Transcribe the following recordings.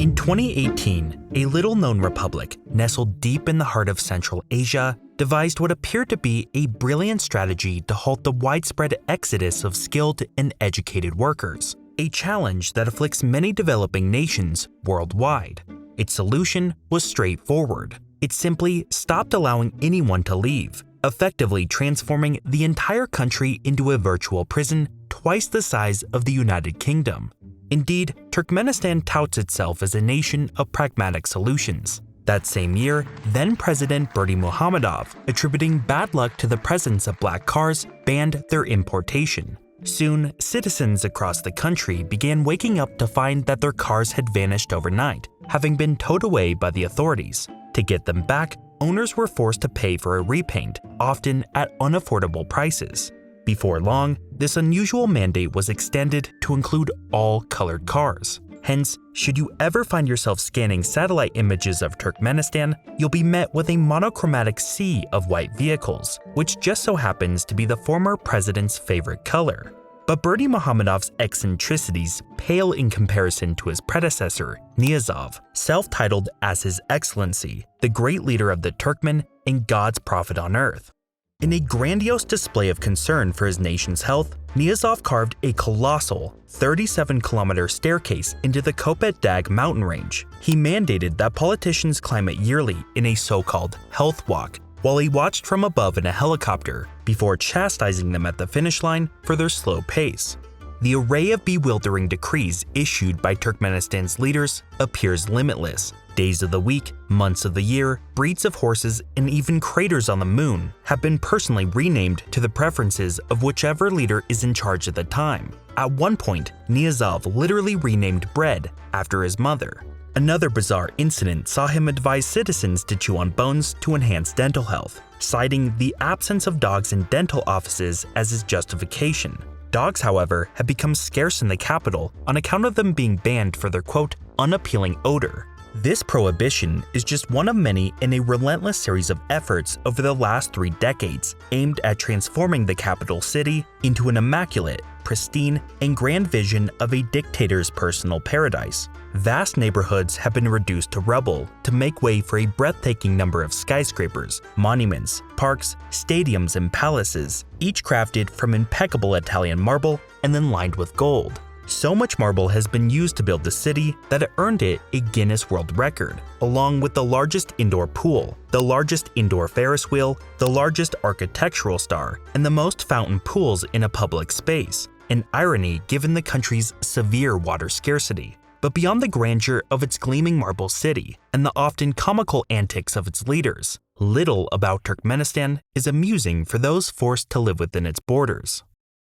In 2018, a little-known republic nestled deep in the heart of Central Asia devised what appeared to be a brilliant strategy to halt the widespread exodus of skilled and educated workers, a challenge that afflicts many developing nations worldwide. Its solution was straightforward. It simply stopped allowing anyone to leave, effectively transforming the entire country into a virtual prison twice the size of the United Kingdom. Indeed, Turkmenistan touts itself as a nation of pragmatic solutions. That same year, then-President Berdimuhamedov, attributing bad luck to the presence of black cars, banned their importation. Soon, citizens across the country began waking up to find that their cars had vanished overnight, having been towed away by the authorities. To get them back, owners were forced to pay for a repaint, often at unaffordable prices. Before long, this unusual mandate was extended to include all colored cars. Hence, should you ever find yourself scanning satellite images of Turkmenistan, you'll be met with a monochromatic sea of white vehicles, which just so happens to be the former president's favorite color. But Berdimuhamedov's eccentricities pale in comparison to his predecessor, Niyazov, self-titled as His Excellency, the great leader of the Turkmen and God's prophet on earth. In a grandiose display of concern for his nation's health, Niyazov carved a colossal 37-kilometer staircase into the Kopet Dag mountain range. He mandated that politicians climb it yearly in a so-called health walk, while he watched from above in a helicopter before chastising them at the finish line for their slow pace. The array of bewildering decrees issued by Turkmenistan's leaders appears limitless. Days of the week, months of the year, breeds of horses, and even craters on the moon have been personally renamed to the preferences of whichever leader is in charge at the time. At one point, Niyazov literally renamed bread after his mother. Another bizarre incident saw him advise citizens to chew on bones to enhance dental health, citing the absence of dogs in dental offices as his justification. Dogs, however, have become scarce in the capital on account of them being banned for their, quote, unappealing odor. This prohibition is just one of many in a relentless series of efforts over the last 3 decades aimed at transforming the capital city into an immaculate, pristine, and grand vision of a dictator's personal paradise. Vast neighborhoods have been reduced to rubble to make way for a breathtaking number of skyscrapers, monuments, parks, stadiums, and palaces, each crafted from impeccable Italian marble and then lined with gold. So much marble has been used to build the city that it earned it a Guinness World Record, along with the largest indoor pool, the largest indoor Ferris wheel, the largest architectural star, and the most fountain pools in a public space, an irony given the country's severe water scarcity. But beyond the grandeur of its gleaming marble city and the often comical antics of its leaders, little about Turkmenistan is amusing for those forced to live within its borders.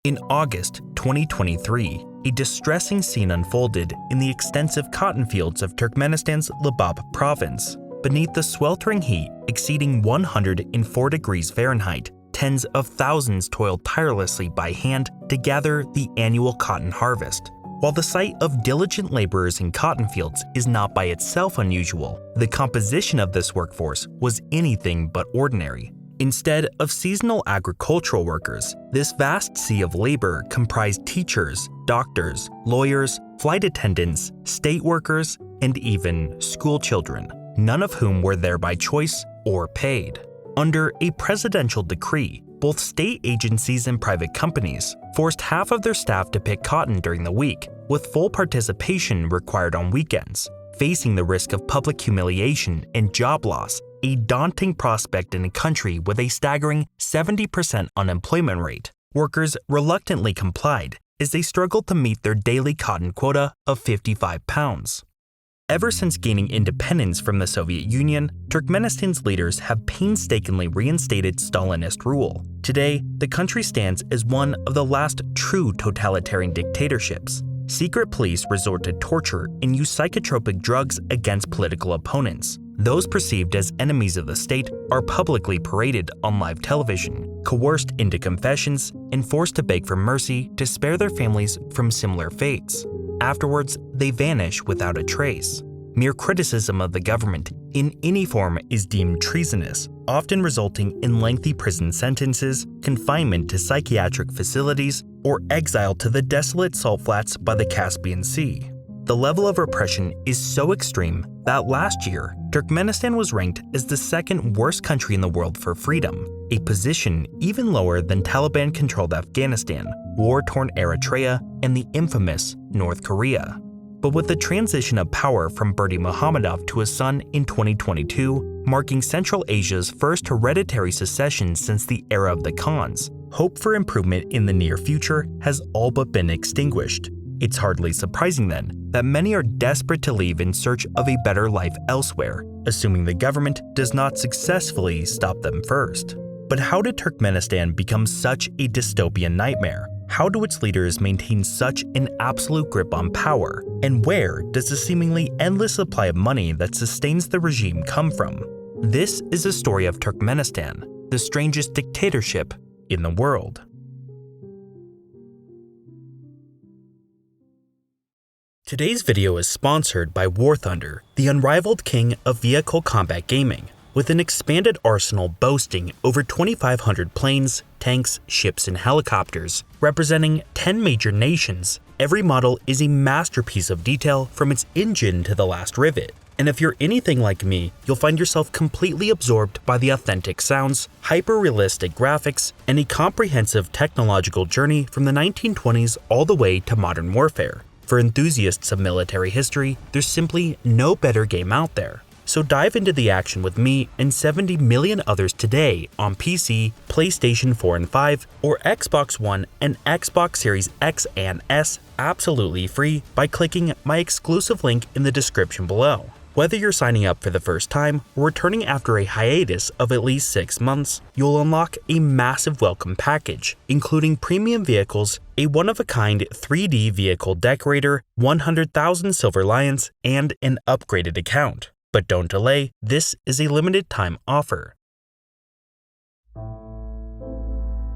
In August 2023, a distressing scene unfolded in the extensive cotton fields of Turkmenistan's Lebap province. Beneath the sweltering heat exceeding 104 degrees Fahrenheit, tens of thousands toiled tirelessly by hand to gather the annual cotton harvest. While the sight of diligent laborers in cotton fields is not by itself unusual, the composition of this workforce was anything but ordinary. Instead of seasonal agricultural workers, this vast sea of labor comprised teachers, doctors, lawyers, flight attendants, state workers, and even school children, none of whom were there by choice or paid. Under a presidential decree, both state agencies and private companies forced half of their staff to pick cotton during the week, with full participation required on weekends, facing the risk of public humiliation and job loss, a daunting prospect in a country with a staggering 70% unemployment rate. Workers reluctantly complied as they struggled to meet their daily cotton quota of 55 pounds. Ever since gaining independence from the Soviet Union, Turkmenistan's leaders have painstakingly reinstated Stalinist rule. Today, the country stands as one of the last true totalitarian dictatorships. Secret police resort to torture and use psychotropic drugs against political opponents. Those perceived as enemies of the state are publicly paraded on live television, coerced into confessions, and forced to beg for mercy to spare their families from similar fates. Afterwards, they vanish without a trace. Mere criticism of the government in any form is deemed treasonous, often resulting in lengthy prison sentences, confinement to psychiatric facilities, or exile to the desolate salt flats by the Caspian Sea. the level of repression is so extreme that last year, Turkmenistan was ranked as the second worst country in the world for freedom, a position even lower than Taliban-controlled Afghanistan, war-torn Eritrea, and the infamous North Korea. But with the transition of power from Berdi Muhammadov to his son in 2022, marking Central Asia's first hereditary secession since the era of the Khans, hope for improvement in the near future has all but been extinguished. It's hardly surprising then that many are desperate to leave in search of a better life elsewhere, assuming the government does not successfully stop them first. But how did Turkmenistan become such a dystopian nightmare? How do its leaders maintain such an absolute grip on power? And where does the seemingly endless supply of money that sustains the regime come from? This is the story of Turkmenistan, the strangest dictatorship in the world. Today's video is sponsored by War Thunder, the unrivaled king of vehicle combat gaming. With an expanded arsenal boasting over 2,500 planes, tanks, ships, and helicopters, representing 10 major nations, every model is a masterpiece of detail from its engine to the last rivet. And if you're anything like me, you'll find yourself completely absorbed by the authentic sounds, hyper-realistic graphics, and a comprehensive technological journey from the 1920s all the way to modern warfare. For enthusiasts of military history, there's simply no better game out there. So dive into the action with me and 70 million others today on PC, PlayStation 4 and 5, or Xbox One and Xbox Series X and S absolutely free by clicking my exclusive link in the description below. Whether you're signing up for the first time or returning after a hiatus of at least 6 months, you'll unlock a massive welcome package, including premium vehicles, a one-of-a-kind 3D vehicle decorator, 100,000 silver lions, and an upgraded account. But don't delay, this is a limited time offer.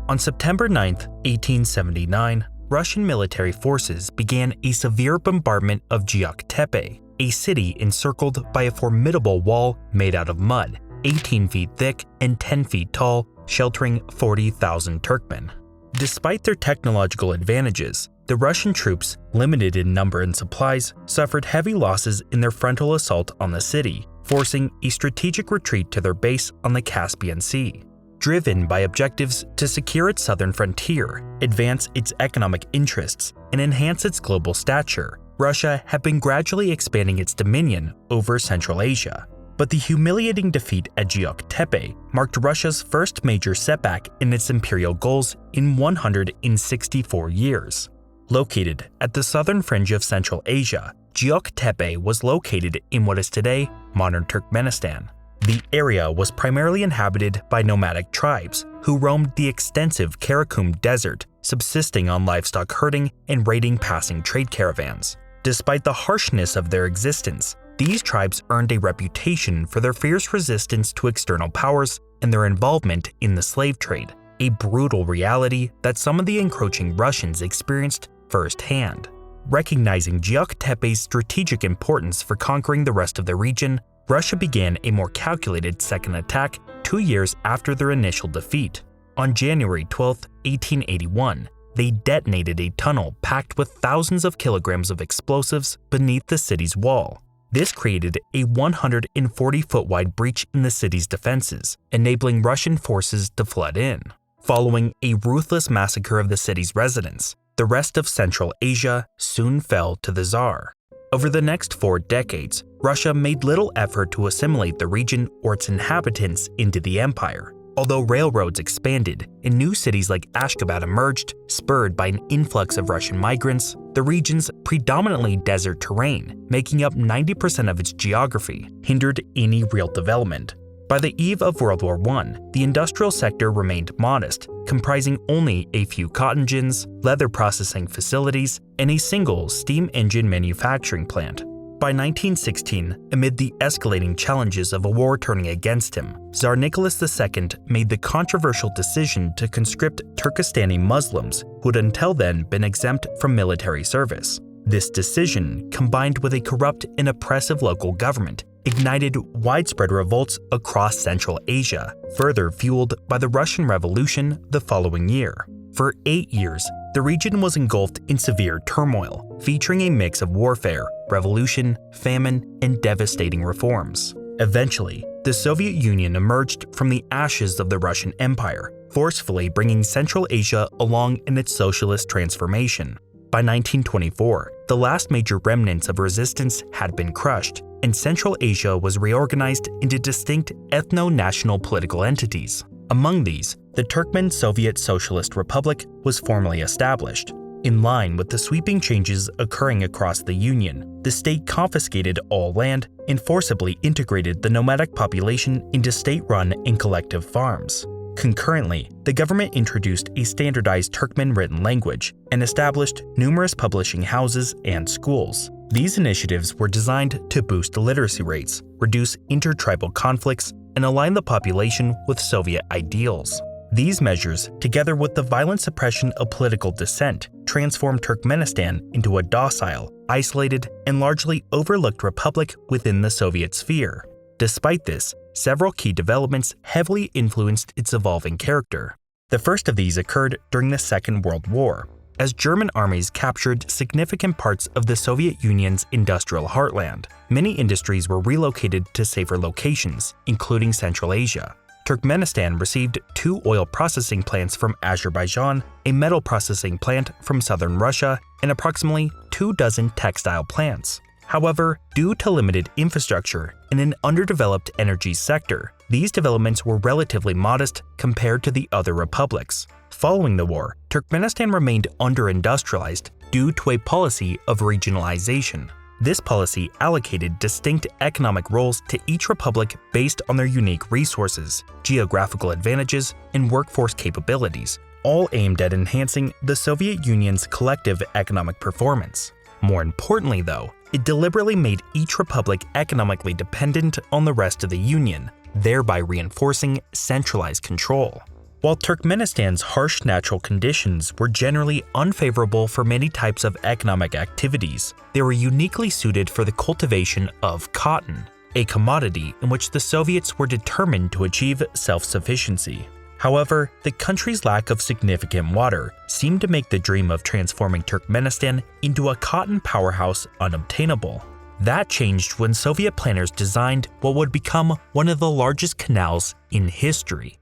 On September 9, 1879, Russian military forces began a severe bombardment of Goktepe, a city encircled by a formidable wall made out of mud, 18 feet thick and 10 feet tall, sheltering 40,000 Turkmen. Despite their technological advantages, the Russian troops, limited in number and supplies, suffered heavy losses in their frontal assault on the city, forcing a strategic retreat to their base on the Caspian Sea. Driven by objectives to secure its southern frontier, advance its economic interests, and enhance its global stature, Russia had been gradually expanding its dominion over Central Asia. But the humiliating defeat at Goktepe marked Russia's first major setback in its imperial goals in 164 years. Located at the southern fringe of Central Asia, Goktepe was located in what is today modern Turkmenistan. The area was primarily inhabited by nomadic tribes who roamed the extensive Karakum Desert, subsisting on livestock herding and raiding passing trade caravans. Despite the harshness of their existence, these tribes earned a reputation for their fierce resistance to external powers and their involvement in the slave trade, a brutal reality that some of the encroaching Russians experienced firsthand. Recognizing Goktepe's strategic importance for conquering the rest of the region, Russia began a more calculated second attack 2 years after their initial defeat. On January 12, 1881, they detonated a tunnel packed with thousands of kilograms of explosives beneath the city's wall. This created a 140-foot wide breach in the city's defenses, enabling Russian forces to flood in. Following a ruthless massacre of the city's residents, the rest of Central Asia soon fell to the Tsar. Over the next 4 decades, Russia made little effort to assimilate the region or its inhabitants into the empire. Although railroads expanded and new cities like Ashgabat emerged, spurred by an influx of Russian migrants, the region's predominantly desert terrain, making up 90% of its geography, hindered any real development. By the eve of World War I, the industrial sector remained modest, comprising only a few cotton gins, leather processing facilities, and a single steam engine manufacturing plant. By 1916, amid the escalating challenges of a war turning against him, Tsar Nicholas II made the controversial decision to conscript Turkestani Muslims who had until then been exempt from military service. This decision, combined with a corrupt and oppressive local government, ignited widespread revolts across Central Asia, further fueled by the Russian Revolution the following year. For 8 years, the region was engulfed in severe turmoil, featuring a mix of warfare, revolution, famine, and devastating reforms. Eventually, the Soviet Union emerged from the ashes of the Russian Empire, forcefully bringing Central Asia along in its socialist transformation. By 1924, the last major remnants of resistance had been crushed, and Central Asia was reorganized into distinct ethno-national political entities. Among these, the Turkmen Soviet Socialist Republic was formally established. In line with the sweeping changes occurring across the Union, the state confiscated all land and forcibly integrated the nomadic population into state-run and collective farms. Concurrently, the government introduced a standardized Turkmen written language and established numerous publishing houses and schools. These initiatives were designed to boost literacy rates, reduce intertribal conflicts, and align the population with Soviet ideals. These measures, together with the violent suppression of political dissent, transformed Turkmenistan into a docile, isolated, and largely overlooked republic within the Soviet sphere. Despite this, several key developments heavily influenced its evolving character. The first of these occurred during the Second World War, as German armies captured significant parts of the Soviet Union's industrial heartland. Many industries were relocated to safer locations, including Central Asia. Turkmenistan received 2 oil processing plants from Azerbaijan, a metal processing plant from southern Russia, and approximately 24 textile plants. However, due to limited infrastructure and an underdeveloped energy sector, these developments were relatively modest compared to the other republics. Following the war, Turkmenistan remained under-industrialized due to a policy of regionalization. This policy allocated distinct economic roles to each republic based on their unique resources, geographical advantages, and workforce capabilities, all aimed at enhancing the Soviet Union's collective economic performance. More importantly, though, it deliberately made each republic economically dependent on the rest of the Union, thereby reinforcing centralized control. While Turkmenistan's harsh natural conditions were generally unfavorable for many types of economic activities, they were uniquely suited for the cultivation of cotton, a commodity in which the Soviets were determined to achieve self-sufficiency. However, the country's lack of significant water seemed to make the dream of transforming Turkmenistan into a cotton powerhouse unobtainable. That changed when Soviet planners designed what would become one of the largest canals in history.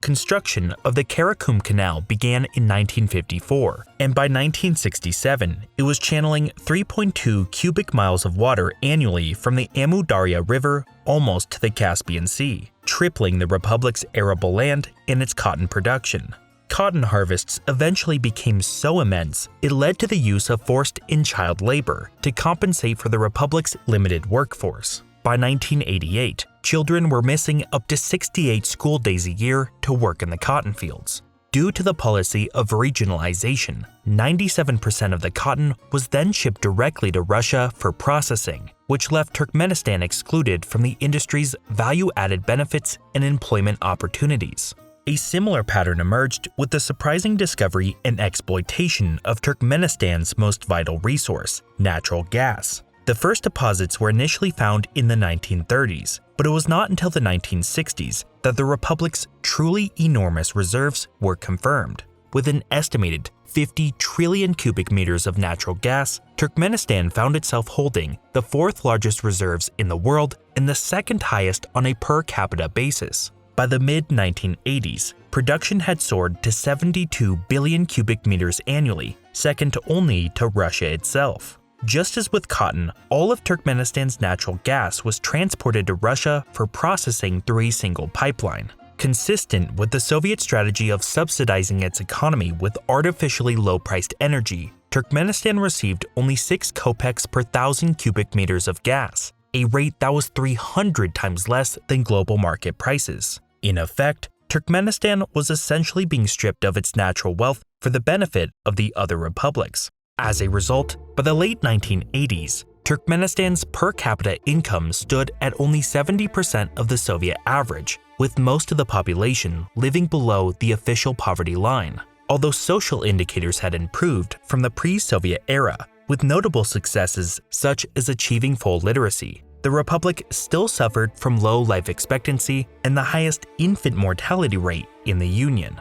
Construction of the Karakum Canal began in 1954, and by 1967, it was channeling 3.2 cubic miles of water annually from the Amu Darya River almost to the Caspian Sea, tripling the republic's arable land and its cotton production. Cotton harvests eventually became so immense, it led to the use of forced and child labor to compensate for the republic's limited workforce. By 1988, children were missing up to 68 school days a year to work in the cotton fields. Due to the policy of regionalization, 97% of the cotton was then shipped directly to Russia for processing, which left Turkmenistan excluded from the industry's value-added benefits and employment opportunities. A similar pattern emerged with the surprising discovery and exploitation of Turkmenistan's most vital resource, natural gas. The first deposits were initially found in the 1930s, but it was not until the 1960s that the republic's truly enormous reserves were confirmed. With an estimated 50 trillion cubic meters of natural gas, Turkmenistan found itself holding the 4th largest reserves in the world and the 2nd highest on a per capita basis. By the mid-1980s, production had soared to 72 billion cubic meters annually, second only to Russia itself. Just as with cotton, all of Turkmenistan's natural gas was transported to Russia for processing through a single pipeline. Consistent with the Soviet strategy of subsidizing its economy with artificially low-priced energy, Turkmenistan received only 6 kopecks per 1,000 cubic meters of gas, a rate that was 300 times less than global market prices. In effect, Turkmenistan was essentially being stripped of its natural wealth for the benefit of the other republics. As a result, by the late 1980s, Turkmenistan's per capita income stood at only 70% of the Soviet average, with most of the population living below the official poverty line. Although social indicators had improved from the pre-Soviet era, with notable successes such as achieving full literacy, the republic still suffered from low life expectancy and the highest infant mortality rate in the Union.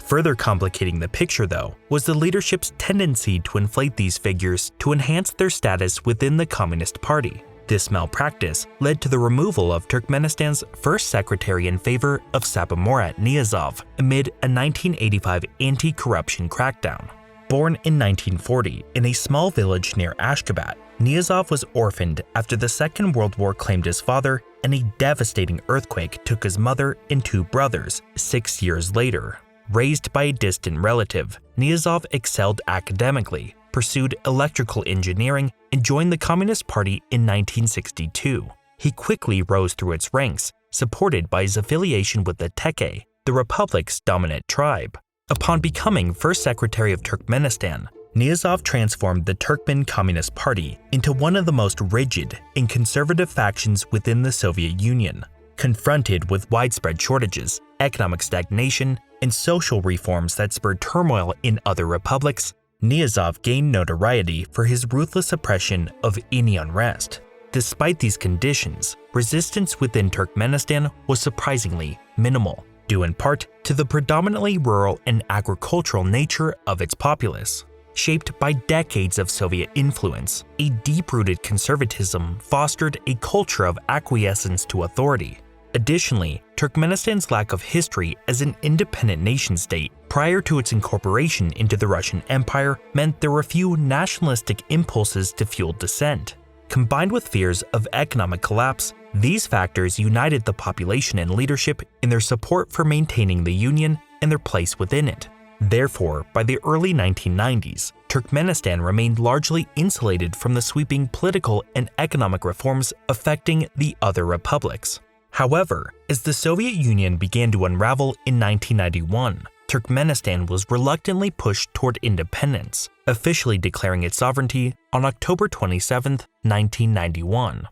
Further complicating the picture, though, was the leadership's tendency to inflate these figures to enhance their status within the Communist Party. This malpractice led to the removal of Turkmenistan's first secretary in favor of Sabamurat Niyazov amid a 1985 anti-corruption crackdown. Born in 1940 in a small village near Ashgabat, Niyazov was orphaned after the Second World War claimed his father, and a devastating earthquake took his mother and 2 brothers 6 years later. Raised by a distant relative, Niyazov excelled academically, pursued electrical engineering, and joined the Communist Party in 1962. He quickly rose through its ranks, supported by his affiliation with the Teke, the republic's dominant tribe. Upon becoming first secretary of Turkmenistan, Niyazov transformed the Turkmen Communist Party into one of the most rigid and conservative factions within the Soviet Union. Confronted with widespread shortages, economic stagnation, and social reforms that spurred turmoil in other republics, Niyazov gained notoriety for his ruthless suppression of any unrest. Despite these conditions, resistance within Turkmenistan was surprisingly minimal, due in part to the predominantly rural and agricultural nature of its populace. Shaped by decades of Soviet influence, a deep-rooted conservatism fostered a culture of acquiescence to authority. Additionally, Turkmenistan's lack of history as an independent nation-state prior to its incorporation into the Russian Empire meant there were few nationalistic impulses to fuel dissent. Combined with fears of economic collapse, these factors united the population and leadership in their support for maintaining the Union and their place within it. Therefore, by the early 1990s, Turkmenistan remained largely insulated from the sweeping political and economic reforms affecting the other republics. However, as the Soviet Union began to unravel in 1991, Turkmenistan was reluctantly pushed toward independence, officially declaring its sovereignty on October 27, 1991.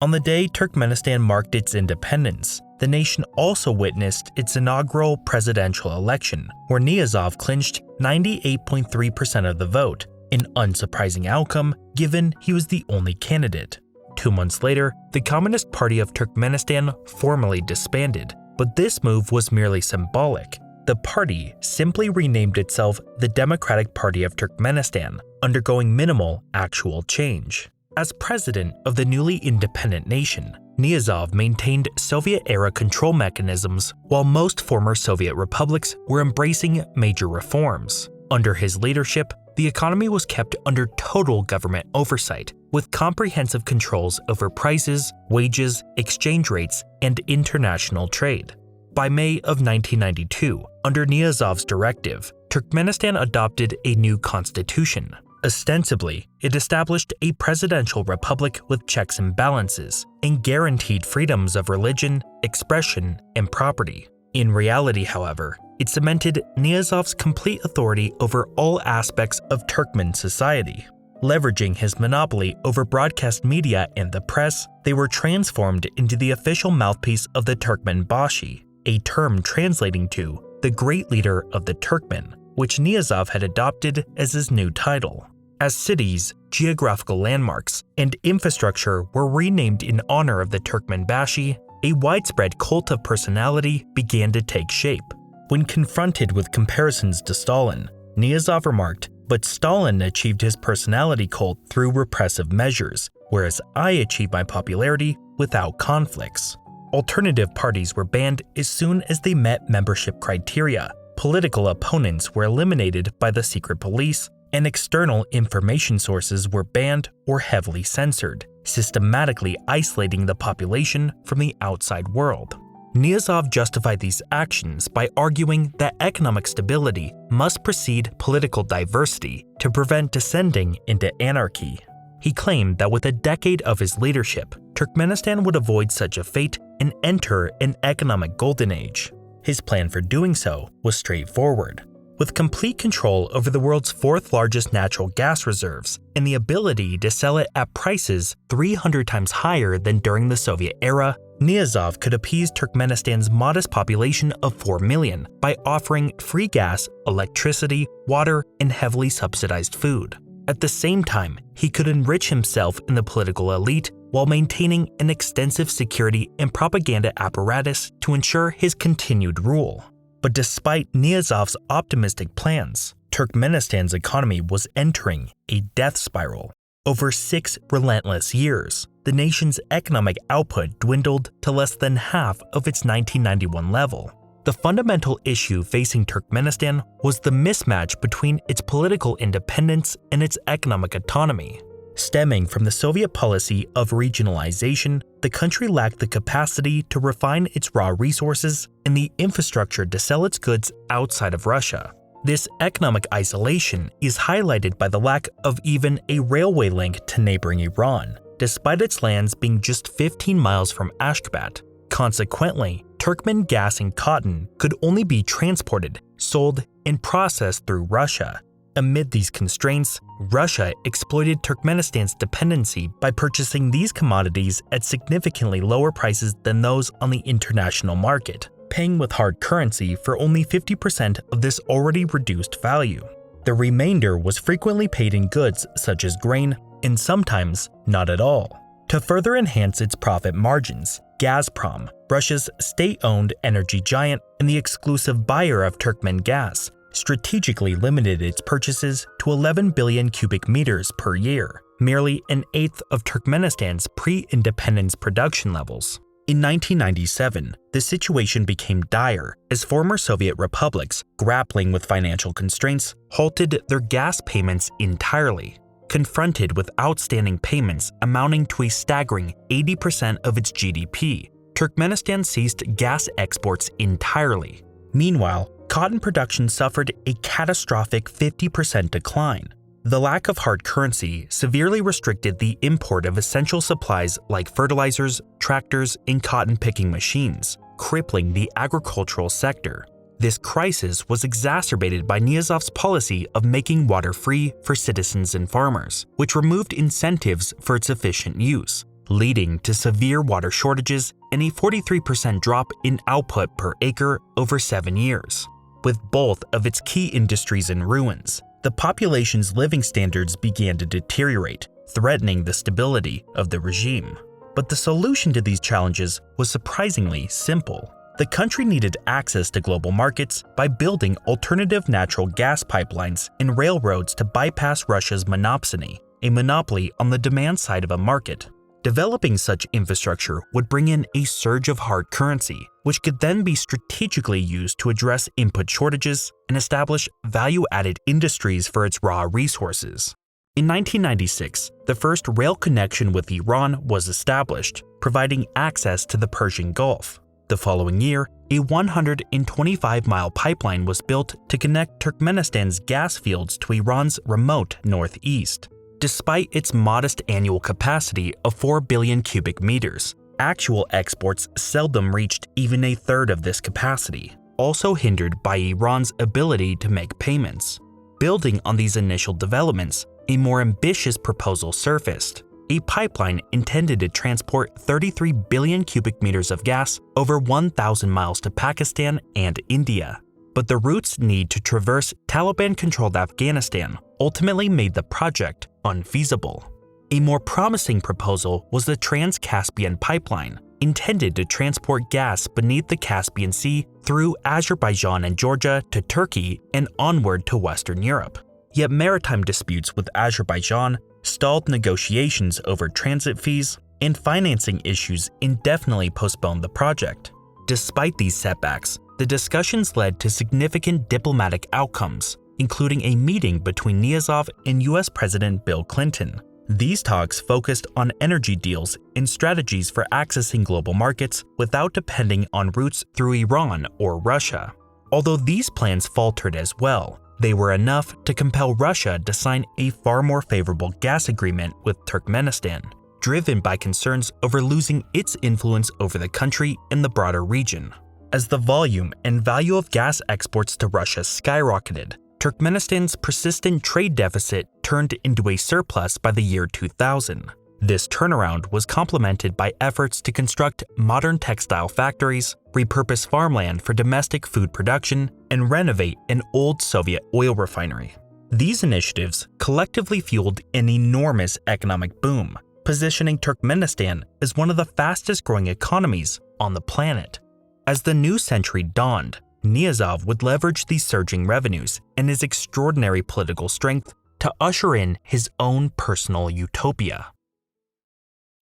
On the day Turkmenistan marked its independence, the nation also witnessed its inaugural presidential election, where Niyazov clinched 98.3% of the vote, an unsurprising outcome given he was the only candidate. 2 months later, the Communist Party of Turkmenistan formally disbanded, but this move was merely symbolic. The party simply renamed itself the Democratic Party of Turkmenistan, undergoing minimal actual change. As president of the newly independent nation, Niyazov maintained Soviet-era control mechanisms while most former Soviet republics were embracing major reforms. Under his leadership, the economy was kept under total government oversight, with comprehensive controls over prices, wages, exchange rates, and international trade. By May of 1992, under Niyazov's directive, Turkmenistan adopted a new constitution. Ostensibly, it established a presidential republic with checks and balances, and guaranteed freedoms of religion, expression, and property. In reality, however, it cemented Niyazov's complete authority over all aspects of Turkmen society. Leveraging his monopoly over broadcast media and the press, they were transformed into the official mouthpiece of the Turkmen Bashi, a term translating to the great leader of the Turkmen, which Niyazov had adopted as his new title. As cities, geographical landmarks, and infrastructure were renamed in honor of the Turkmen Bashi, a widespread cult of personality began to take shape. When confronted with comparisons to Stalin, Niyazov remarked, "But Stalin achieved his personality cult through repressive measures, whereas I achieved my popularity without conflicts." Alternative parties were banned as soon as they met membership criteria, political opponents were eliminated by the secret police, and external information sources were banned or heavily censored, systematically isolating the population from the outside world. Niyazov justified these actions by arguing that economic stability must precede political diversity to prevent descending into anarchy. He claimed that with a decade of his leadership, Turkmenistan would avoid such a fate and enter an economic golden age. His plan for doing so was straightforward. With complete control over the world's fourth largest natural gas reserves and the ability to sell it at prices 300 times higher than during the Soviet era, Niyazov could appease Turkmenistan's modest population of 4 million by offering free gas, electricity, water, and heavily subsidized food. At the same time, he could enrich himself in the political elite while maintaining an extensive security and propaganda apparatus to ensure his continued rule. But despite Niyazov's optimistic plans, Turkmenistan's economy was entering a death spiral. Over 6 relentless years, the nation's economic output dwindled to less than half of its 1991 level. The fundamental issue facing Turkmenistan was the mismatch between its political independence and its economic autonomy. Stemming from the Soviet policy of regionalization, the country lacked the capacity to refine its raw resources and the infrastructure to sell its goods outside of Russia. This economic isolation is highlighted by the lack of even a railway link to neighboring Iran, despite its lands being just 15 miles from Ashgabat. Consequently, Turkmen gas and cotton could only be transported, sold, and processed through Russia. Amid these constraints, Russia exploited Turkmenistan's dependency by purchasing these commodities at significantly lower prices than those on the international market, paying with hard currency for only 50% of this already reduced value. The remainder was frequently paid in goods such as grain, and sometimes not at all. To further enhance its profit margins, Gazprom, Russia's state-owned energy giant and the exclusive buyer of Turkmen gas, strategically limited its purchases to 11 billion cubic meters per year, merely an eighth of Turkmenistan's pre-independence production levels. In 1997, the situation became dire as former Soviet republics, grappling with financial constraints, halted their gas payments entirely. Confronted with outstanding payments amounting to a staggering 80% of its GDP, Turkmenistan ceased gas exports entirely. Meanwhile, cotton production suffered a catastrophic 50% decline. The lack of hard currency severely restricted the import of essential supplies like fertilizers, tractors, and cotton picking machines, crippling the agricultural sector. This crisis was exacerbated by Niyazov's policy of making water free for citizens and farmers, which removed incentives for its efficient use, leading to severe water shortages and a 43% drop in output per acre over 7 years. With both of its key industries in ruins, the population's living standards began to deteriorate, threatening the stability of the regime. But the solution to these challenges was surprisingly simple. The country needed access to global markets by building alternative natural gas pipelines and railroads to bypass Russia's monopsony, a monopoly on the demand side of a market. Developing such infrastructure would bring in a surge of hard currency, which could then be strategically used to address input shortages and establish value-added industries for its raw resources. In 1996, the first rail connection with Iran was established, providing access to the Persian Gulf. The following year, a 125-mile pipeline was built to connect Turkmenistan's gas fields to Iran's remote northeast. Despite its modest annual capacity of 4 billion cubic meters, actual exports seldom reached even a third of this capacity, also hindered by Iran's ability to make payments. Building on these initial developments, a more ambitious proposal surfaced. A pipeline intended to transport 33 billion cubic meters of gas over 1,000 miles to Pakistan and India. But the route's need to traverse Taliban-controlled Afghanistan ultimately made the project unfeasible. A more promising proposal was the Trans-Caspian Pipeline, intended to transport gas beneath the Caspian Sea through Azerbaijan and Georgia to Turkey and onward to Western Europe. Yet maritime disputes with Azerbaijan stalled negotiations over transit fees, and financing issues indefinitely postponed the project. Despite these setbacks, the discussions led to significant diplomatic outcomes, including a meeting between Niyazov and US President Bill Clinton. These talks focused on energy deals and strategies for accessing global markets without depending on routes through Iran or Russia. Although these plans faltered as well, they were enough to compel Russia to sign a far more favorable gas agreement with Turkmenistan, driven by concerns over losing its influence over the country and the broader region. As the volume and value of gas exports to Russia skyrocketed, Turkmenistan's persistent trade deficit turned into a surplus by the year 2000. This turnaround was complemented by efforts to construct modern textile factories, repurpose farmland for domestic food production, and renovate an old Soviet oil refinery. These initiatives collectively fueled an enormous economic boom, positioning Turkmenistan as one of the fastest-growing economies on the planet. As the new century dawned, Niyazov would leverage these surging revenues and his extraordinary political strength to usher in his own personal utopia.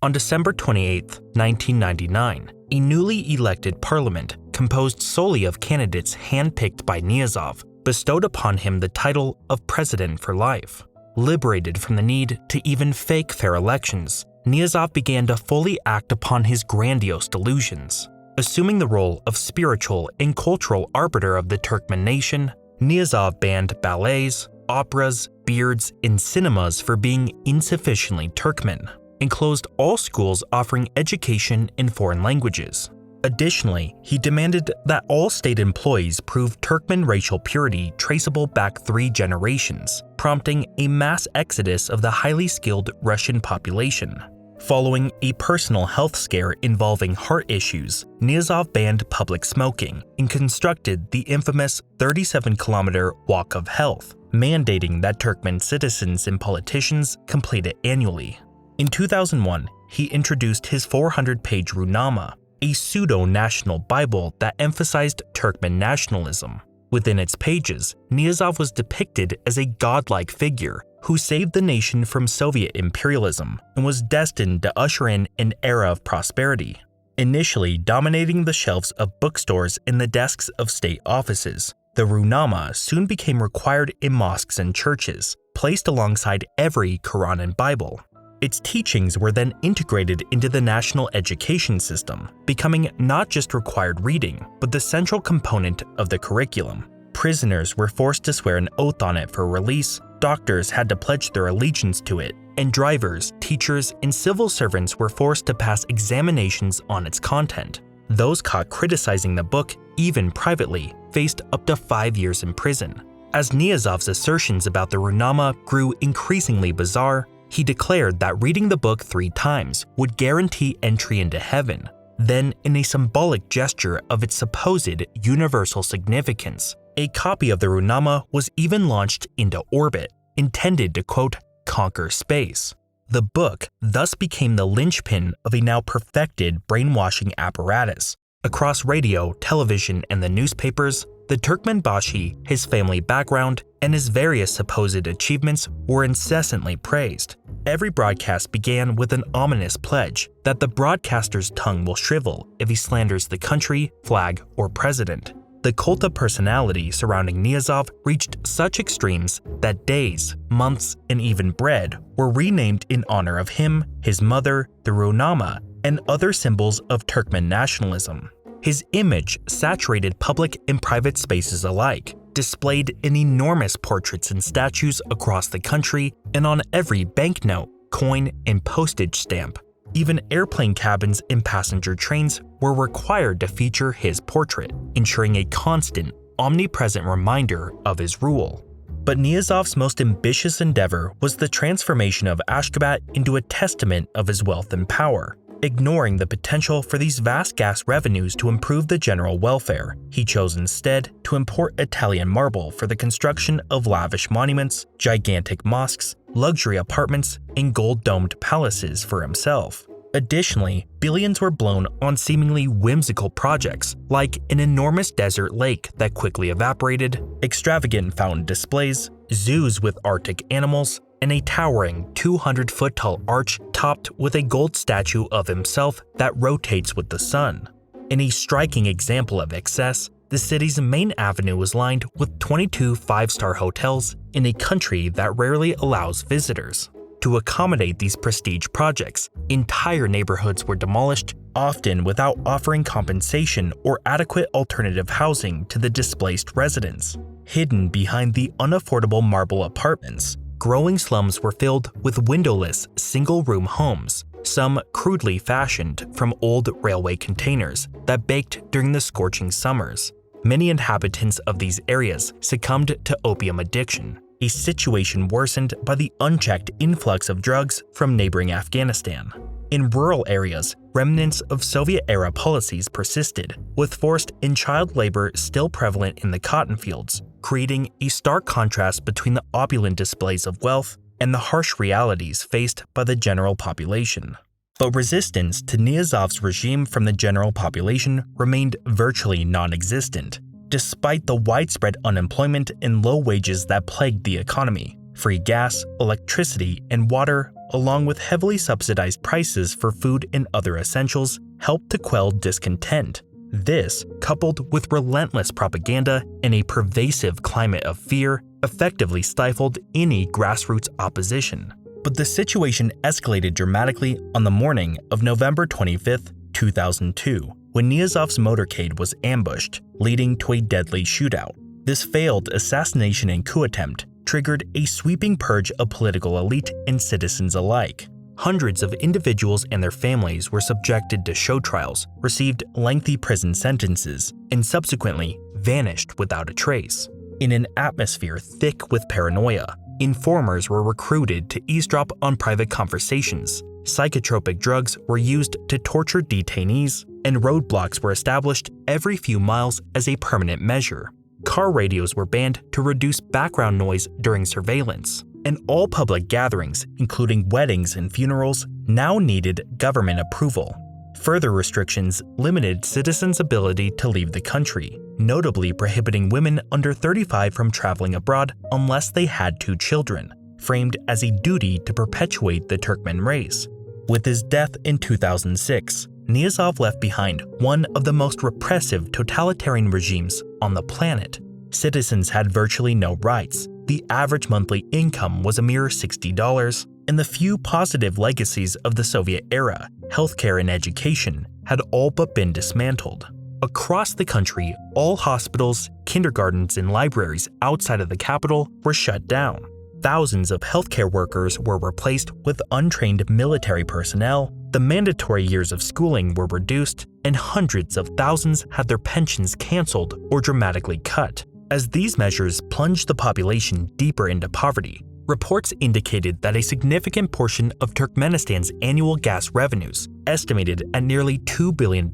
On December 28, 1999, a newly elected parliament, composed solely of candidates handpicked by Niyazov, bestowed upon him the title of President for Life. Liberated from the need to even fake fair elections, Niyazov began to fully act upon his grandiose delusions. Assuming the role of spiritual and cultural arbiter of the Turkmen nation, Niyazov banned ballets, operas, beards, and cinemas for being insufficiently Turkmen, and closed all schools offering education in foreign languages. Additionally, he demanded that all state employees prove Turkmen racial purity traceable back 3 generations, prompting a mass exodus of the highly skilled Russian population. Following a personal health scare involving heart issues, Niyazov banned public smoking and constructed the infamous 37-kilometer Walk of Health, mandating that Turkmen citizens and politicians complete it annually. In 2001, he introduced his 400-page Runama, a pseudo-national Bible that emphasized Turkmen nationalism. Within its pages, Niyazov was depicted as a godlike figure who saved the nation from Soviet imperialism and was destined to usher in an era of prosperity. Initially dominating the shelves of bookstores and the desks of state offices, the Runama soon became required in mosques and churches, placed alongside every Quran and Bible. Its teachings were then integrated into the national education system, becoming not just required reading, but the central component of the curriculum. Prisoners were forced to swear an oath on it for release, doctors had to pledge their allegiance to it, and drivers, teachers, and civil servants were forced to pass examinations on its content. Those caught criticizing the book, even privately, faced up to 5 years in prison. As Niyazov's assertions about the Runama grew increasingly bizarre, he declared that reading the book 3 times would guarantee entry into heaven. Then, in a symbolic gesture of its supposed universal significance, a copy of the Runama was even launched into orbit, intended to, quote, conquer space. The book thus became the linchpin of a now perfected brainwashing apparatus. Across radio, television, and the newspapers, the Turkmenbashi, his family background, and his various supposed achievements were incessantly praised. Every broadcast began with an ominous pledge that the broadcaster's tongue will shrivel if he slanders the country, flag, or president. The cult of personality surrounding Niyazov reached such extremes that days, months, and even bread were renamed in honor of him, his mother, the Runama, and other symbols of Turkmen nationalism. His image saturated public and private spaces alike, displayed in enormous portraits and statues across the country and on every banknote, coin, and postage stamp. Even airplane cabins and passenger trains were required to feature his portrait, ensuring a constant, omnipresent reminder of his rule. But Niyazov's most ambitious endeavor was the transformation of Ashgabat into a testament of his wealth and power. Ignoring the potential for these vast gas revenues to improve the general welfare, he chose instead to import Italian marble for the construction of lavish monuments, gigantic mosques, luxury apartments, and gold-domed palaces for himself. Additionally, billions were blown on seemingly whimsical projects like an enormous desert lake that quickly evaporated, extravagant fountain displays, zoos with Arctic animals, and a towering 200-foot-tall arch topped with a gold statue of himself that rotates with the sun. In a striking example of excess, the city's main avenue was lined with 22 5-star hotels in a country that rarely allows visitors. To accommodate these prestige projects, entire neighborhoods were demolished, often without offering compensation or adequate alternative housing to the displaced residents. Hidden behind the unaffordable marble apartments, growing slums were filled with windowless, single-room homes, some crudely fashioned from old railway containers that baked during the scorching summers. Many inhabitants of these areas succumbed to opium addiction, a situation worsened by the unchecked influx of drugs from neighboring Afghanistan. In rural areas, remnants of Soviet-era policies persisted, with forced and child labor still prevalent in the cotton fields, creating a stark contrast between the opulent displays of wealth and the harsh realities faced by the general population. But resistance to Niyazov's regime from the general population remained virtually non-existent. despite the widespread unemployment and low wages that plagued the economy. Free gas, electricity, and water, along with heavily subsidized prices for food and other essentials, helped to quell discontent. This, coupled with relentless propaganda and a pervasive climate of fear, effectively stifled any grassroots opposition. But the situation escalated dramatically on the morning of November 25, 2002, when Niyazov's motorcade was ambushed, leading to a deadly shootout. This failed assassination and coup attempt triggered a sweeping purge of political elite and citizens alike. Hundreds of individuals and their families were subjected to show trials, received lengthy prison sentences, and subsequently vanished without a trace. In an atmosphere thick with paranoia, informers were recruited to eavesdrop on private conversations, psychotropic drugs were used to torture detainees, and roadblocks were established every few miles as a permanent measure. Car radios were banned to reduce background noise during surveillance, and all public gatherings, including weddings and funerals, now needed government approval. Further restrictions limited citizens' ability to leave the country, notably prohibiting women under 35 from traveling abroad unless they had 2 children, framed as a duty to perpetuate the Turkmen race. With his death in 2006, Niyazov left behind one of the most repressive totalitarian regimes on the planet. Citizens had virtually no rights. The average monthly income was a mere $60, and the few positive legacies of the Soviet era, healthcare and education, had all but been dismantled. Across the country, all hospitals, kindergartens, and libraries outside of the capital were shut down. Thousands of healthcare workers were replaced with untrained military personnel, the mandatory years of schooling were reduced, and hundreds of thousands had their pensions canceled or dramatically cut. As these measures plunged the population deeper into poverty, reports indicated that a significant portion of Turkmenistan's annual gas revenues, estimated at nearly $2 billion,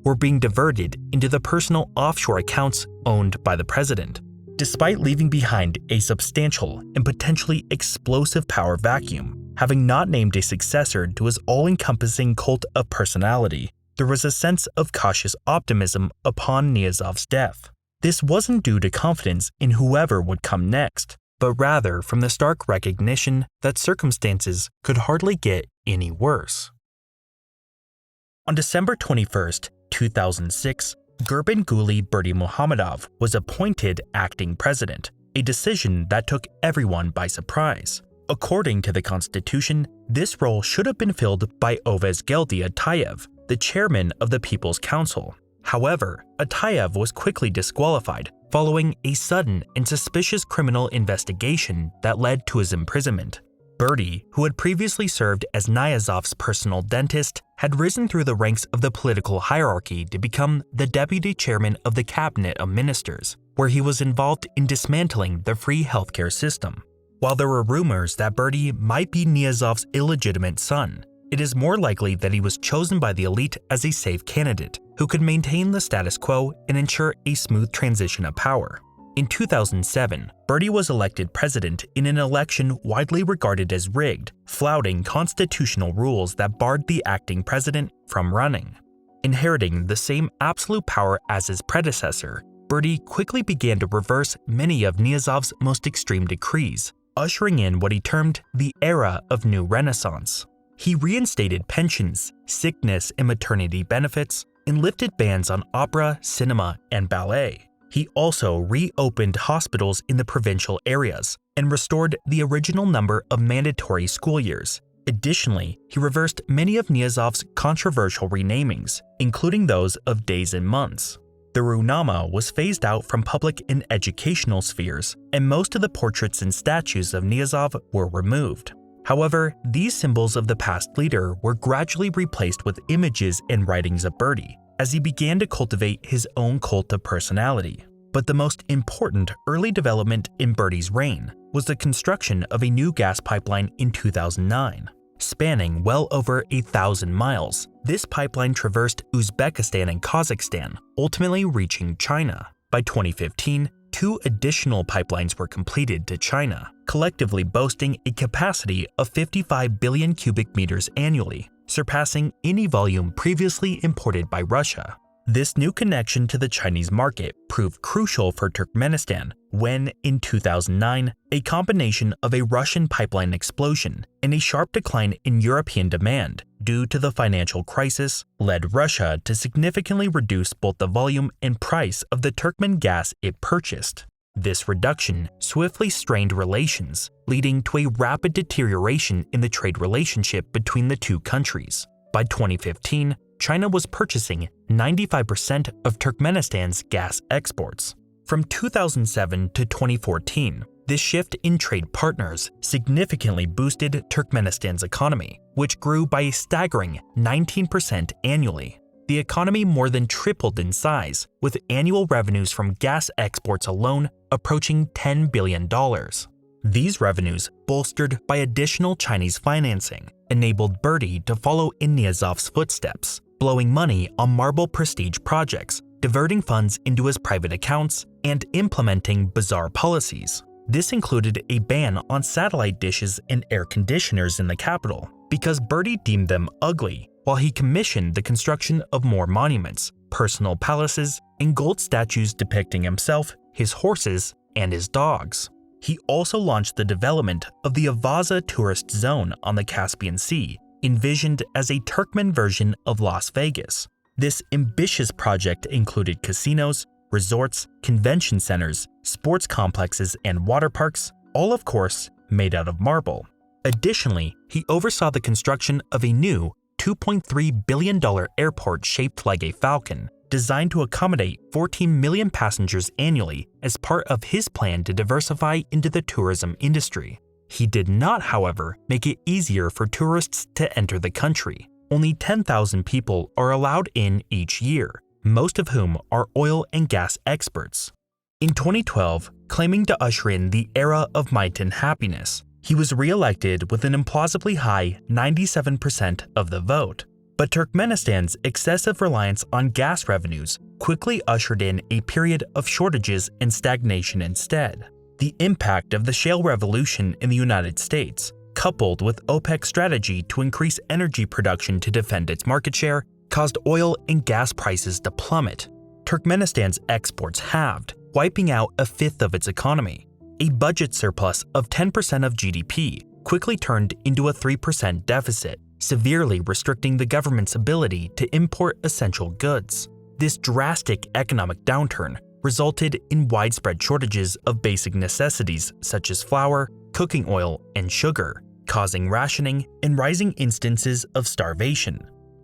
were being diverted into the personal offshore accounts owned by the president. Despite leaving behind a substantial and potentially explosive power vacuum, having not named a successor to his all-encompassing cult of personality, there was a sense of cautious optimism upon Niyazov's death. This wasn't due to confidence in whoever would come next, but rather from the stark recognition that circumstances could hardly get any worse. On December 21, 2006, Gurbanguly Berdimuhamedov was appointed acting president, a decision that took everyone by surprise. According to the constitution, this role should have been filled by Ovesgeldi Atayev, the chairman of the People's Council. However, Atayev was quickly disqualified following a sudden and suspicious criminal investigation that led to his imprisonment. Berdi, who had previously served as Niyazov's personal dentist, had risen through the ranks of the political hierarchy to become the deputy chairman of the cabinet of ministers, where he was involved in dismantling the free healthcare system. While there were rumors that Berdi might be Niyazov's illegitimate son, it is more likely that he was chosen by the elite as a safe candidate who could maintain the status quo and ensure a smooth transition of power. In 2007, Berdi was elected president in an election widely regarded as rigged, flouting constitutional rules that barred the acting president from running. Inheriting the same absolute power as his predecessor, Berdi quickly began to reverse many of Niyazov's most extreme decrees, ushering in what he termed the era of New Renaissance. He reinstated pensions, sickness and maternity benefits, and lifted bans on opera, cinema, and ballet. He also reopened hospitals in the provincial areas and restored the original number of mandatory school years. Additionally, he reversed many of Niyazov's controversial renamings, including those of days and months. The Runama was phased out from public and educational spheres, and most of the portraits and statues of Niyazov were removed. However, these symbols of the past leader were gradually replaced with images and writings of Berdi, as he began to cultivate his own cult of personality. But the most important early development in Berdi's reign was the construction of a new gas pipeline in 2009. Spanning well over 1,000 miles, this pipeline traversed Uzbekistan and Kazakhstan, ultimately reaching China. By 2015, 2 additional pipelines were completed to China, collectively boasting a capacity of 55 billion cubic meters annually, surpassing any volume previously imported by Russia. This new connection to the Chinese market proved crucial for Turkmenistan when, in 2009, a combination of a Russian pipeline explosion and a sharp decline in European demand due to the financial crisis led Russia to significantly reduce both the volume and price of the Turkmen gas it purchased. This reduction swiftly strained relations, leading to a rapid deterioration in the trade relationship between the two countries. By 2015, China was purchasing 95% of Turkmenistan's gas exports. From 2007 to 2014, this shift in trade partners significantly boosted Turkmenistan's economy, which grew by a staggering 19% annually. The economy more than tripled in size, with annual revenues from gas exports alone approaching $10 billion. These revenues, bolstered by additional Chinese financing, enabled Berdy to follow in Niyazov's footsteps, blowing money on marble prestige projects, diverting funds into his private accounts, and implementing bizarre policies. This included a ban on satellite dishes and air conditioners in the capital because Berdy deemed them ugly, while he commissioned the construction of more monuments, personal palaces, and gold statues depicting himself, his horses, and his dogs. He also launched the development of the Avaza tourist zone on the Caspian Sea, envisioned as a Turkmen version of Las Vegas. This ambitious project included casinos, resorts, convention centers, sports complexes, and water parks, all of course made out of marble. Additionally, he oversaw the construction of a new $2.3 billion airport shaped like a falcon, designed to accommodate 14 million passengers annually as part of his plan to diversify into the tourism industry. He did not, however, make it easier for tourists to enter the country. Only 10,000 people are allowed in each year, most of whom are oil and gas experts. In 2012, claiming to usher in the era of might and happiness, he was re-elected with an implausibly high 97% of the vote. But Turkmenistan's excessive reliance on gas revenues quickly ushered in a period of shortages and stagnation instead. The impact of the shale revolution in the United States, coupled with OPEC's strategy to increase energy production to defend its market share, caused oil and gas prices to plummet. Turkmenistan's exports halved, wiping out a fifth of its economy. A budget surplus of 10% of GDP quickly turned into a 3% deficit, severely restricting the government's ability to import essential goods. This drastic economic downturn resulted in widespread shortages of basic necessities such as flour, cooking oil, and sugar, causing rationing and rising instances of starvation.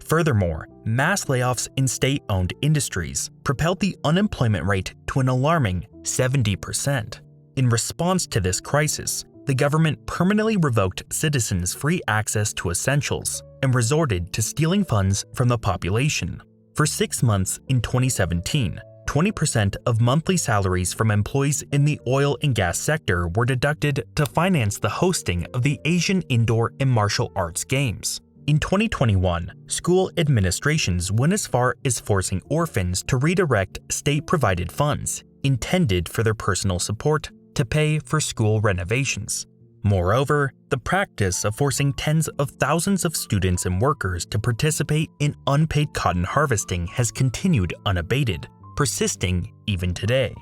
Furthermore, mass layoffs in state-owned industries propelled the unemployment rate to an alarming 70%. In response to this crisis, the government permanently revoked citizens' free access to essentials and resorted to stealing funds from the population. For 6 months in 2017, 20% of monthly salaries from employees in the oil and gas sector were deducted to finance the hosting of the Asian Indoor and Martial Arts Games. In 2021, school administrations went as far as forcing orphans to redirect state-provided funds intended for their personal support to pay for school renovations. Moreover, the practice of forcing tens of thousands of students and workers to participate in unpaid cotton harvesting has continued unabated, persisting even today.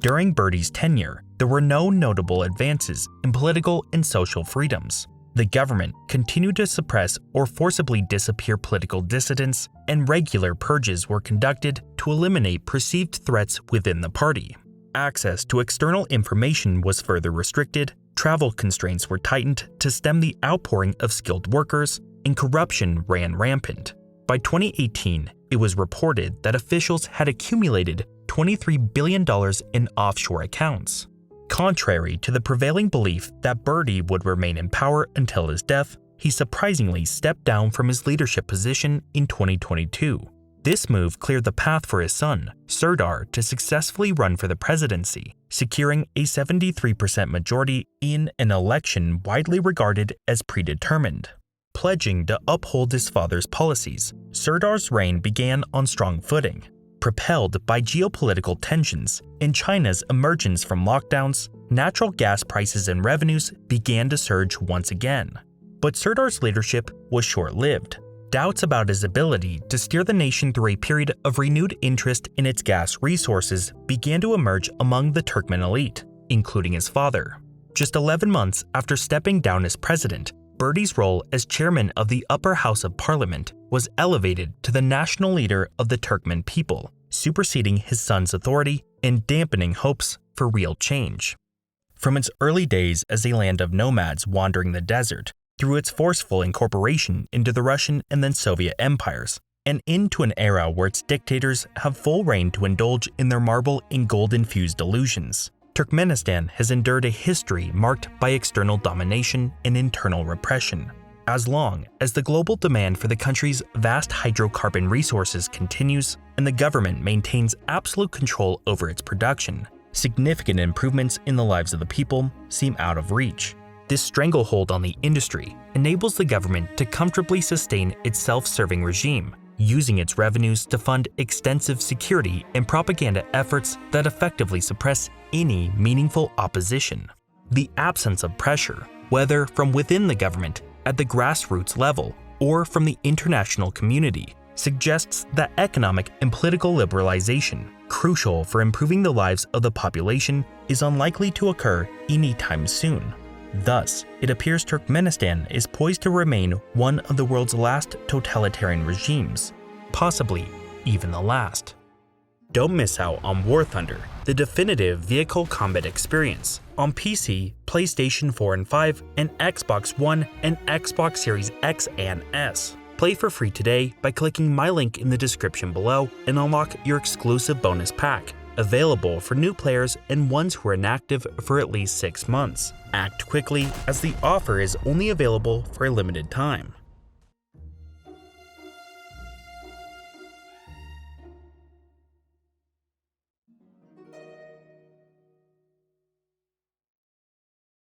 During Berdy's tenure, there were no notable advances in political and social freedoms. The government continued to suppress or forcibly disappear political dissidents, and regular purges were conducted to eliminate perceived threats within the party. Access to external information was further restricted, travel constraints were tightened to stem the outpouring of skilled workers, and corruption ran rampant. By 2018, it was reported that officials had accumulated $23 billion in offshore accounts. Contrary to the prevailing belief that Berdy would remain in power until his death, he surprisingly stepped down from his leadership position in 2022. This move cleared the path for his son, Serdar, to successfully run for the presidency, securing a 73% majority in an election widely regarded as predetermined. Pledging to uphold his father's policies, Serdar's reign began on strong footing. Propelled by geopolitical tensions and China's emergence from lockdowns, natural gas prices and revenues began to surge once again. But Serdar's leadership was short-lived. doubts about his ability to steer the nation through a period of renewed interest in its gas resources began to emerge among the Turkmen elite, including his father. Just 11 months after stepping down as president, Berdi's role as chairman of the upper house of parliament was elevated to the national leader of the Turkmen people, superseding his son's authority and dampening hopes for real change. From its early days as a land of nomads wandering the desert, through its forceful incorporation into the Russian and then Soviet empires, and into an era where its dictators have full reign to indulge in their marble and gold-infused delusions, Turkmenistan has endured a history marked by external domination and internal repression. As long as the global demand for the country's vast hydrocarbon resources continues and the government maintains absolute control over its production, significant improvements in the lives of the people seem out of reach. This stranglehold on the industry enables the government to comfortably sustain its self-serving regime, using its revenues to fund extensive security and propaganda efforts that effectively suppress any meaningful opposition. The absence of pressure, whether from within the government at the grassroots level or from the international community, suggests that economic and political liberalization, crucial for improving the lives of the population, is unlikely to occur anytime soon. Thus, it appears Turkmenistan is poised to remain one of the world's last totalitarian regimes, possibly even the last. Don't miss out on War Thunder, the definitive vehicle combat experience, on PC, PlayStation 4 and 5, and Xbox One and Xbox Series X and S. Play for free today by clicking my link in the description below and unlock your exclusive bonus pack, available for new players and ones who are inactive for at least 6 months. Act quickly, as the offer is only available for a limited time.